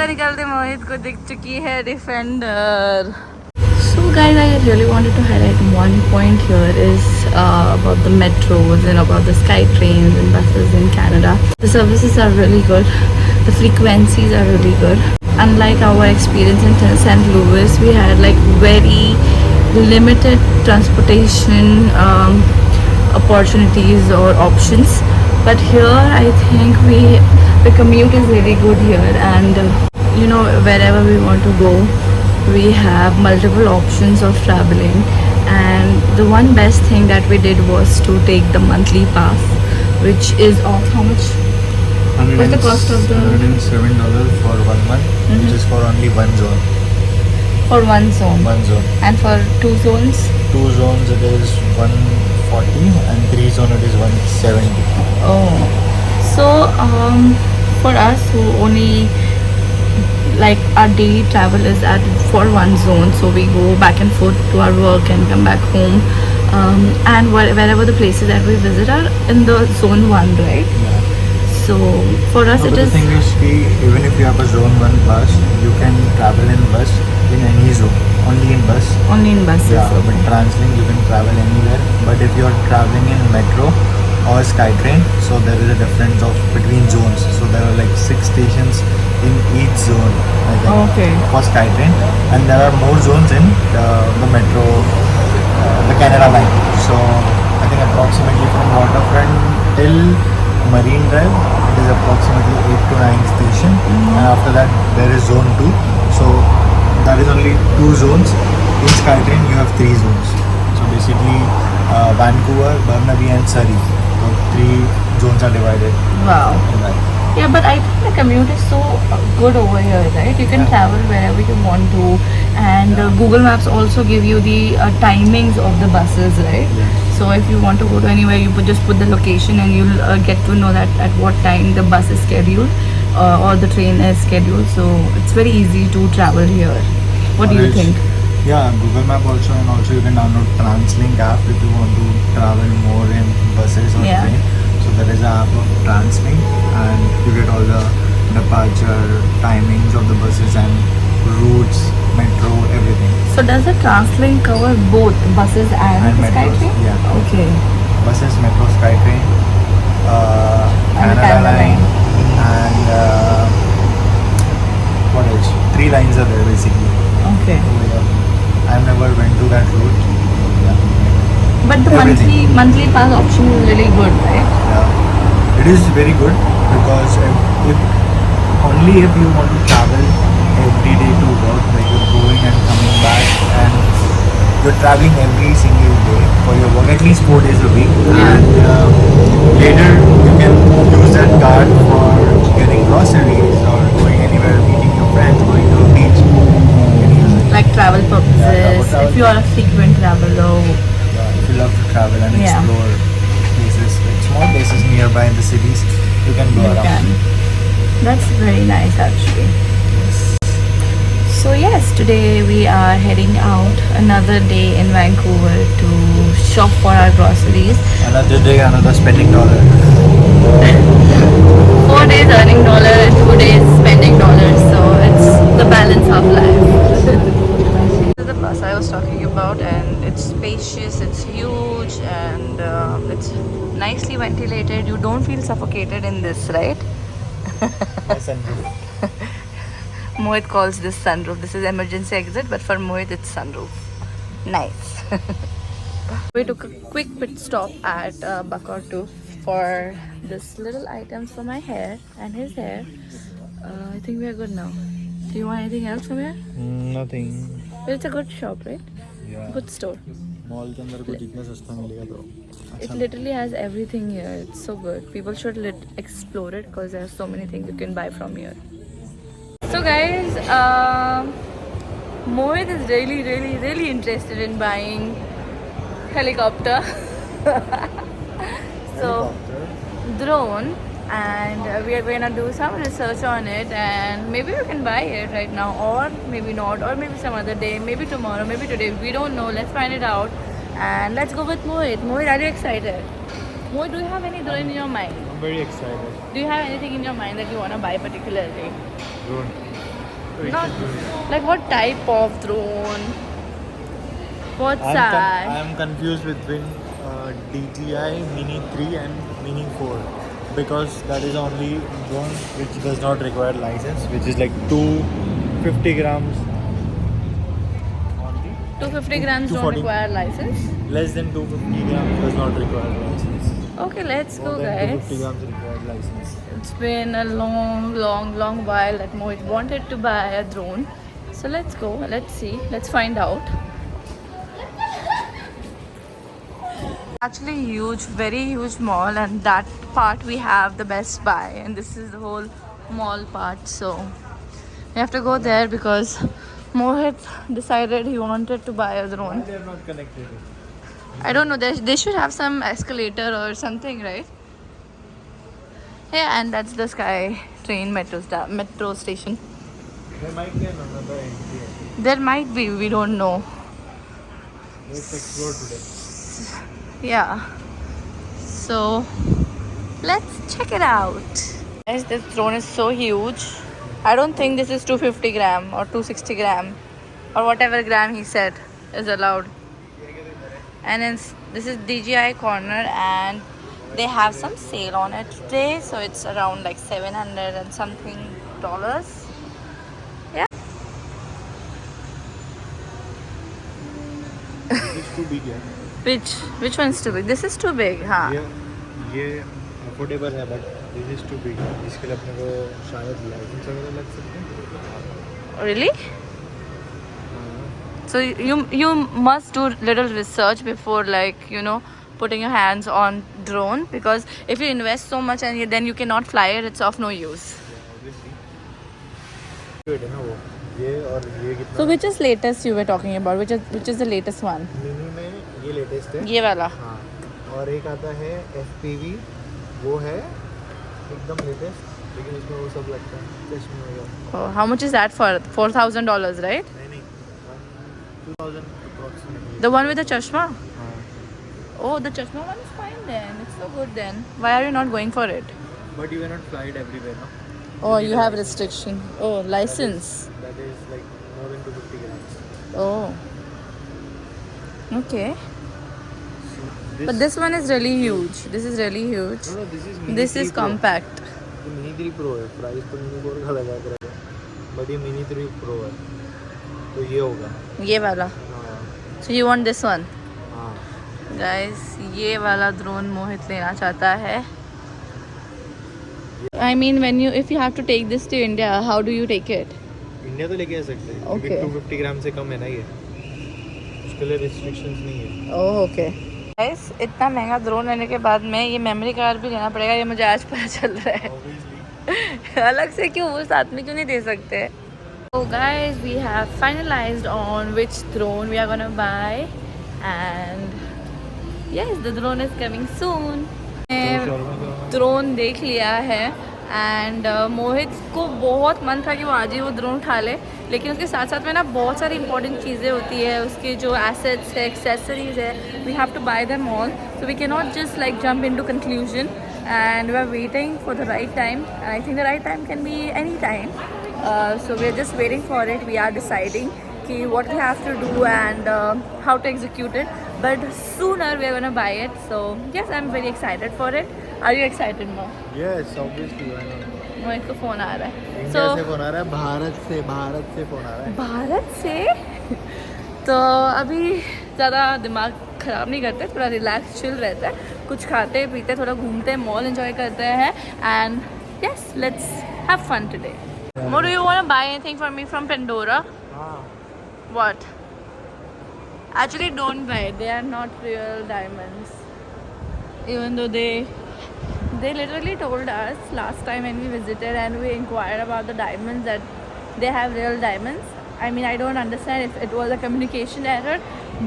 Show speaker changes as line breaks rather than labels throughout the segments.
निकलते निकलते मोहित को दिख चुकी है defender. So guys, I really wanted to highlight one point here is about the metros and about the sky trains and buses in Canada. The services are really good. The frequencies are really good. Unlike our experience in St. Louis, we had like very limited transportation opportunities or options. But here, I think the commute is really good here, and you know, wherever we want to go, we have multiple options of traveling. And the one best thing that we did was to take the monthly pass, which is of how much? What's the cost of the
$107 for 1 month, which is for only one zone.
For one zone.
One zone.
And for 2 zones?
2 zones it is 140 and 3 zone it is 170.
Oh. So for us who only like our daily travel is for one zone, so we go back and forth to our work and come back home, and wherever the places that we visit are in the zone 1, right?
Yeah.
So for us it
the
is.
thing is, even if you have a zone 1 bus, you can travel in bus in any zone, only in bus.
Only in buses.
Yeah, but TransLink you can travel anywhere. But if you are traveling in metro or SkyTrain, so there is a difference of between zones. So there are like 6 stations in each zone, I think,
Okay.
for SkyTrain, and there are more zones in the metro, the Canada line. So I think approximately from Waterfront till Marine Drive, it is approximately 8 to 9 station, and after that there is zone 2. So that is only 2 zones. In SkyTrain you have 3 zones. So basically Vancouver, Burnaby and Surrey. So 3 zones are divided.
Wow.
In that.
Yeah, but I think the commute is so good over here, right? You can travel wherever you want to, and Google Maps also give you the timings of the buses, right?
Yes.
So if you want to go to anywhere, you just put the location, and you'll get to know that at what time the bus is scheduled or the train is scheduled. So it's very easy to travel here. What do you think?
Yeah, Google Map also, and also you can download TransLink app if you want to travel more in buses or train. So there is an app of TransLink, and you get all the departure timings of the buses and routes, metro, everything.
So does the TransLink cover both buses and the
metros,
SkyTrain?
yeah.
Okay.
Buses, metro, SkyTrain,
And the Canada line.
and what else? 3 lines are there basically.
Okay.
I've never went to that route. Yeah.
But the
Everything.
monthly pass option is really good, right?
Yeah, it is very good because if only if you want to travel every day to work, like you're going and coming back, and you're traveling every single day for your work, at least 4 days a week, and later you can use that card for getting groceries or going anywhere, meeting your friends, going to a beach. You can use it.
Like travel purposes,
travel
if you are a frequent traveler.
Yeah, if you love to travel and explore places, like small places nearby in the cities, you can go
You
around.
can. That's very nice actually.
Yes.
So yes, today we are heading out another day in Vancouver to shop for our groceries.
Another day, another spending dollar.
4 days earning dollar and 2 days spending dollars, so it's the balance of life. This is the bus I was talking about, and it's spacious, it's huge, and it's nicely ventilated. You don't feel suffocated in this, right? Mohit calls this sunroof. This is emergency exit, but for Mohit it's sunroof. Nice. We took a quick pit stop at Bakartu for this little items for my hair and his hair. I think we are good now. Do you want anything else from here?
Nothing.
But it's a good shop, right?
Yeah.
Good store.
Mall के अंदर कुछ इतना सस्ता मिलेगा तो
It literally has everything here. It's so good. People should explore it because there are so many things you can buy from here. So guys, Mohit is really interested in buying helicopter. So drone, and we are going to do some research on it, and maybe we can buy it right now, or maybe not, or maybe some other day, maybe tomorrow, maybe today. We don't know. Let's find it out, and let's go with Mohit. Mohit, are you excited? Mohit, do you have any drone in your mind?
I'm very excited.
Do you have anything in your mind that you want to buy particularly?
Drone.
Not like what type of drone? What
I
size?
am confused between DJI Mini 3 and Mini 4 because that is only drone which does not require license, which is like 250 grams only.
250 grams don't
240
require license.
Less than 250 grams does not require license.
Okay, let's
More
go,
than
guys.
250 grams require license.
It's been a long while that Mohit wanted to buy a drone. So let's go. Let's see. Let's find out. Actually, huge, very huge mall, and that part we have the Best Buy, and this is the whole mall part. So we have to go there because Mohit decided he wanted to buy a drone.
They are not connected.
I don't know. They should have some escalator or something, right? Yeah, and that's the Sky Train metro station.
There might be another entry.
There might be. We don't know.
Let's explore today.
Yeah. So let's check it out. Guys, this drone is so huge. I don't think this is 250 gram or 260 gram or whatever gram he said is allowed. And this is DJI corner, and they have some sale on it today, so it's around like 700 and something dollars. Yeah.
This is too big, yeah.
Which one's too big? This is too big, huh?
ये affordable है but this is too big. इसके लिए अपने को शायद licence वगैरह लग सकते हैं.
Really? So you must do little research before, like, putting your hands on drone, because if you invest so much and then you cannot fly it, it's of no use.
है ना वो ये और ये कितना.
So which is latest you were talking about? Which is the latest one?
Mini में ये latest है.
ये वाला.
हाँ. और एक आता है FPV, वो है एकदम लेटेस्ट, लेकिन उसमें वो सब लगता है चश्मे वगैरह.
Oh, how much is that for? $4,000, right?
नहीं 2000 approximately.
The one with the chashma?
हाँ.
Oh, the chashma one is fine then. It's so good then. Why are you not going for it?
But you cannot fly it everywhere, no?
Oh, you have restriction. Oh, license.
That is like more than 250 grams.
Oh. Okay.
This,
But this one is really huge. This is really huge.
no, this is Mini
This
3
is
Pro.
compact.
ये Mini 3 Pro है. Price तो Mini 4 का लगा कर रखा है. But ये Mini 3 Pro है. तो ये होगा.
ये वाला.
हाँ.
So you want this one?
हाँ.
Guys, ये वाला ड्रोन मोहित लेना चाहता है. I mean, if you have to take this to India, how do you take it?
India तो लेके आ सकते हैं.
Okay.
क्योंकि 250 ग्राम से कम है ना ये. उसके लिए रिस्ट्रिक्शंस नहीं है.
Oh, okay. Guys, इतना महंगा ड्रोन लेने के बाद में ये मेमोरी कार्ड भी लेना पड़ेगा. ये मुझे आज पता चल रहा है.
Obviously.
अलग से क्यों, वो साथ में क्यों नहीं दे सकते? So guys, we have finalized on which drone we are gonna buy, and yes, the drone is coming soon. Drone देख लिया है, एंड मोहित को बहुत मन था कि वो आज ही वो ड्रोन उठा ले, लेकिन उसके साथ साथ में ना बहुत सारी इंपॉर्टेंट चीज़ें होती है, उसके जो एसेट्स है, एक्सेसरीज है, we have to buy them all, so we can not just like jump into conclusion, and we are waiting for the right time. I think the right time can be any time, so we are just waiting for it. We are deciding what we have to do and how to execute it, but sooner we are going to buy it. So yes, I'm very excited for it. Are you excited, Mo?
Yes, obviously. I know.
मोहित को phone आ रहा है.
India से phone आ रहा है. भारत से phone आ रहा है.
भारत से तो अभी ज़्यादा दिमाग ख़राब नहीं करते, थोड़ा रिलैक्स चिल रहता है, कुछ खाते पीते, थोड़ा घूमते हैं, मॉल एंजॉय करते हैं, and yes, let's have fun today. Mo, do you want to buy anything for me from Pandora?
हाँ.
What? Actually, don't buy it. They are not real diamonds. Even though they literally told us last time when we visited and we inquired about the diamonds that they have real diamonds. I mean, I don't understand if it was a communication error,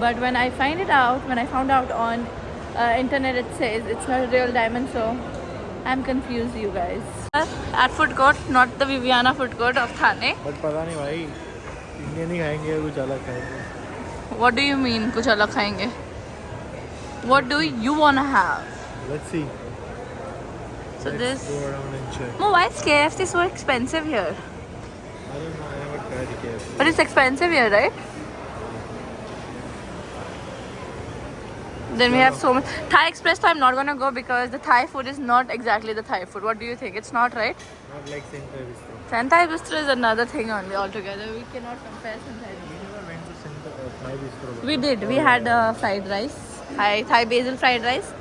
but when I found out on internet, it says it's not a real diamond, so I'm confused, you guys. At food court, not the Viviana food court of Thane.
But पता नहीं भाई, Indian ही खाएंगे कुछ अलग खाएंगे.
What do you mean, कुछ अलग खाएंगे? What do you wanna have?
Let's see.
So
Let's
this.
go around and check.
Mo, why is KFC so expensive here?
I don't know. I never KFC.
But it's expensive here, right? Then we have so much. Thai Express, so I'm not gonna go because the Thai food is not exactly the Thai food. What do you think? It's not, right?
Not like Santa Bistro.
Thai Bistro is another thing only altogether. We cannot compare Thai
We never went to Thai Bistro.
We did. We had fried rice. Thai basil fried rice,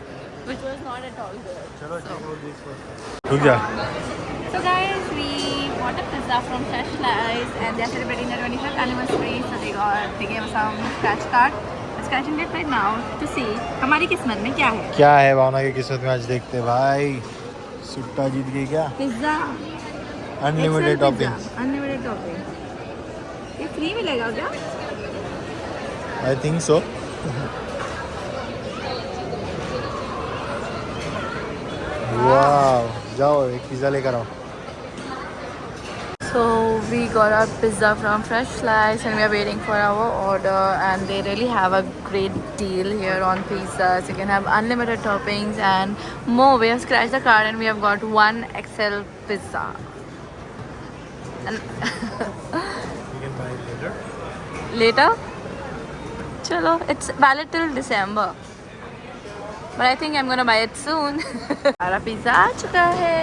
which was not at all good.
Chalo, check out this first. रुक जा.
So guys, we bought a pizza from Fresh Slice and they're celebrating their 25th anniversary. So they gave us some scratch card. We're scratching it right now to see हमारी किस्मत में क्या है.
क्या है भावना की किस्मत में, आज देखते हैं भाई. सुट्टा जीत गई क्या?
Pizza.
Unlimited toppings.
Unlimited topping. ये फ्री मिलेगा क्या?
I think so. वाओ, जाओ एक पिज्जा लेकर आओ.
So we got our pizza from Fresh Slice and we are waiting for our order, and they really have a great deal here on pizzas. You can have unlimited toppings and more. We have scratched the card and we have got one XL pizza. And
You can buy it later.
later, chalo, it's valid till December. But I think I'm gonna buy it soon. हमारा pizza आ चुका है.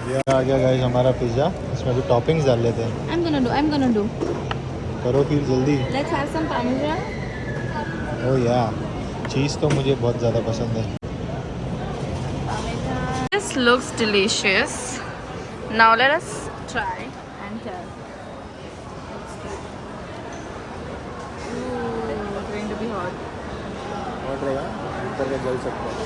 ये आ गया guys हमारा pizza. इसमें भी toppings डाल लेते हैं.
I'm gonna do.
करो फिर जल्दी.
Let's have some parmesan.
ओह या, चीज़ तो मुझे बहुत ज़्यादा पसंद है.
This looks delicious. Now let us try and tell. Ooh, it's going to be hot.
और रहेगा ऊपर का जल सकता है.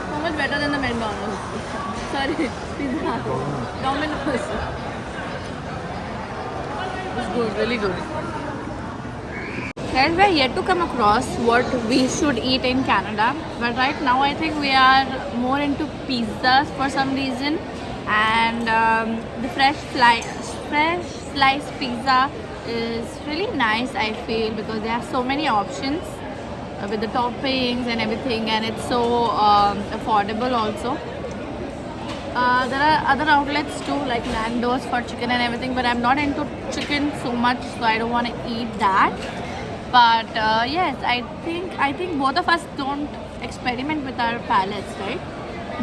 So much better than the McDonald's. Sorry, pizza. Domino's. It's good, really good. Guys, we are yet to come across what we should eat in Canada, but right now I think we are more into pizzas for some reason, and the fresh slice pizza is really nice, I feel, because they have so many options with the toppings and everything, and it's so affordable also. There are other outlets too, like Nando's for chicken and everything, but I'm not into chicken so much, so I don't want to eat that. But yes, I think both of us don't experiment with our palates, right?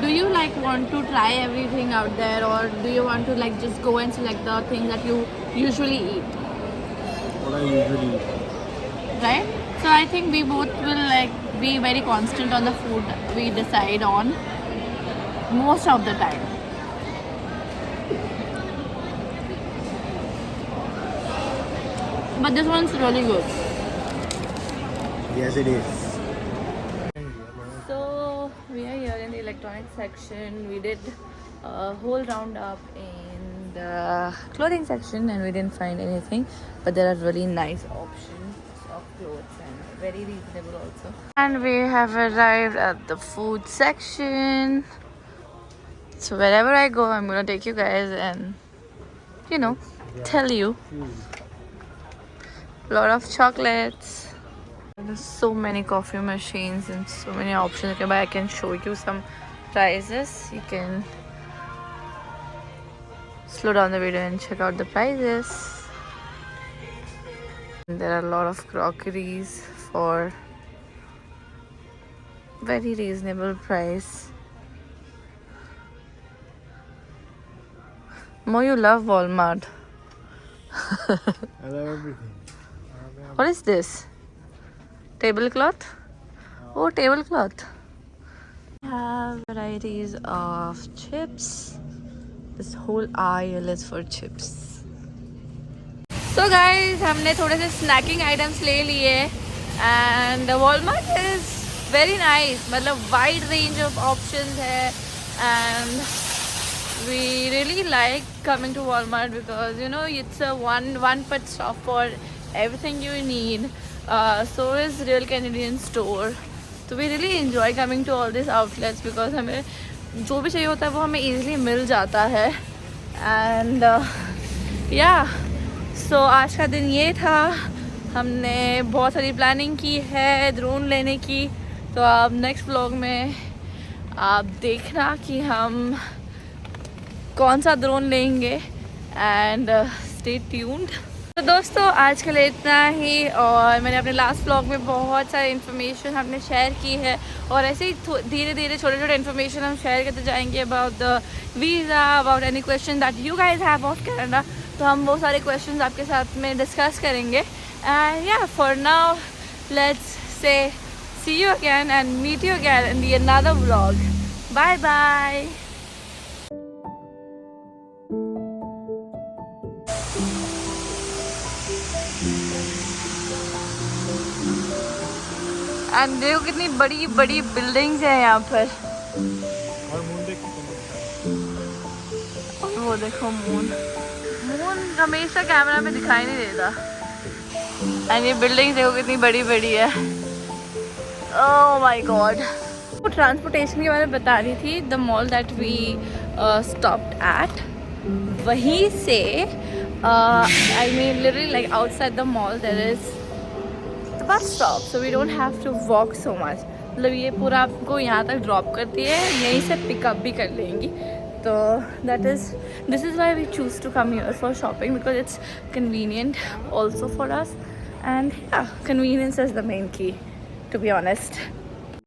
Do you like want to try everything out there, or do you want to like just go and select the things that you usually eat?
What I usually eat.
Right? So I think we both will like be very constant on the food we decide on most of the time. But this one's really good.
Yes, it is.
So we are here in the electronics section. We did a whole roundup in the clothing section and we didn't find anything, but there are really nice options of clothes and very reasonable also. And we have arrived at the food section. So wherever I go, I'm gonna take you guys and tell you. A lot of chocolates. There's so many coffee machines and so many options you can buy. I can show you some prices. You can slow down the video and check out the prices. And there are a lot of crockeries for very reasonable price. Mo, you love Walmart.
I love everything.
What is this? Tablecloth? Oh, tablecloth. We have varieties of chips. This whole aisle is for chips. So guys, हमने थोड़े से snacking items ले लिए and Walmart is very nice. मतलब wide range of options है and we really like coming to Walmart because it's a one pit stop for everything you need. So is Real Canadian Store. So we really enjoy coming to all these outlets because हमें जो भी चाहिए होता है वो हमें easily मिल जाता है. And yeah, so आज का दिन ये था. हमने बहुत सारी प्लानिंग की है ड्रोन लेने की तो अब नेक्स्ट व्लॉग में आप देखना कि हम कौन सा ड्रोन लेंगे एंड स्टे ट्यून्ड। तो दोस्तों आज के लिए इतना ही, और मैंने अपने लास्ट व्लॉग में बहुत सारी इन्फॉर्मेशन हमने शेयर की है और ऐसे ही धीरे धीरे छोटे छोटे इन्फॉर्मेशन हम शेयर करते जाएंगे about the visa, about any question that you guys have of Canada. तो हम वो सारे क्वेश्चंस आपके साथ में डिस्कस करेंगे। एंड या for now let's say see you again and meet you again in the another vlog. Bye bye. And देखो कितनी बड़ी बड़ी बिल्डिंग्स हैं यहाँ पर।
और मून देखो,
और वो देखो मून हमेशा कैमरा में दिखाई नहीं देता। एंड ये बिल्डिंग्स देखो कितनी बड़ी बड़ी है। Oh my god. वो ट्रांसपोर्टेशन के बारे में बता रही थी। The mall that we stopped at, वहीं से I mean literally like outside the mall there is the bus stop, so we don't have to walk so much. मतलब ये पूरा आपको यहाँ तक ड्रॉप करती है, यहीं से पिकअप भी कर लेंगी। तो this is why we choose to come here for shopping, because it's convenient also for us, and yeah, convenience is the main key, to be honest.